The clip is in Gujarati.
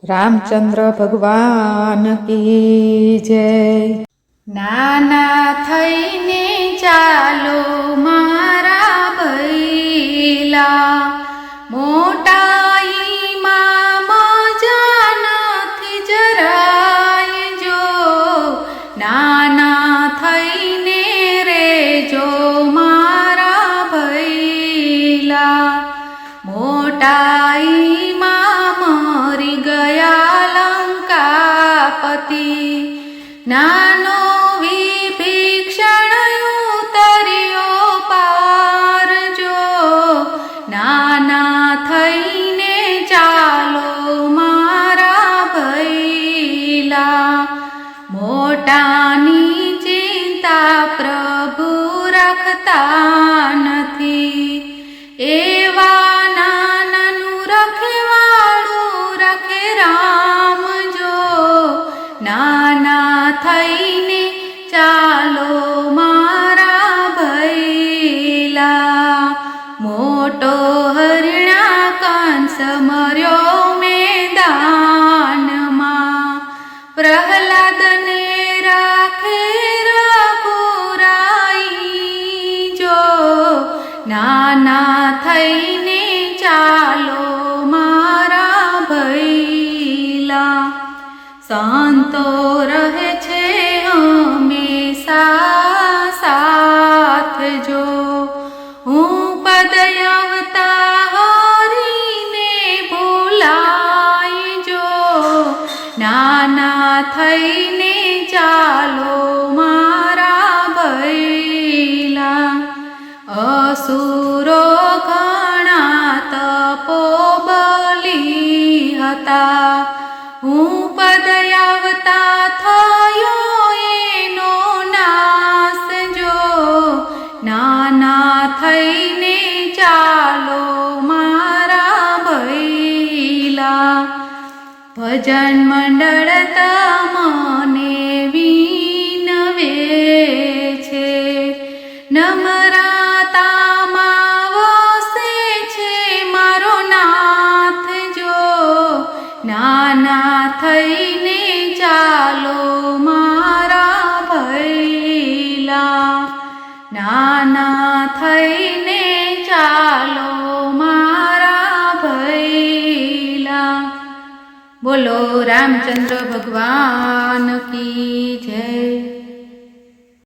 રામચંદ્ર ભગવાન કી જય। નાના થઈને ચાલો મારા ભૈલા, મોટાઈમાં મજા નથી જરાય જો। નાના થઈને રેજો મારા ભૈલા, મોટાઈમાં મરી ગયા લંકાપતિ। નાનો વિભીષણ ઉતર્યો પાર જો, નાના થઈને ચાલો મારા ભૈલા। મોટાની ચિંતા પ્રભુ રાખતા નથી, એવા નાનાનું રખેવાળું રાખે રામ જો। નાના થઈને ચાલો મારા ભૈલા, મોટો હરિણા કંસ મર્યો મેદાનમાં। પ્રહલાદને રાખે રઘુરાઈ જો, નાના થઈને ચાલો મારા ભૈલા। સંતો રહે છે હંમેશા સાથ જો, હું પદયવતા હરીને ભૂલાય જો। નાના થઈને ચાલો મારા ભૈલા, અસુરો ઘણા તપોબલી હતા, હું પદયાવતા થયો એનો નાશ જો। નાના થઈને ચાલો મારા ભૈલા, ભજન મંડળ તમને વિનવે છે, નમ્રતામાં વસે છે મારો નાથ જો। નાના થઈને ચાલો મારા ભૈલા, નાના થઈને ચાલો મારા ભૈલા। બોલો રામચંદ્ર ભગવાન કી જય।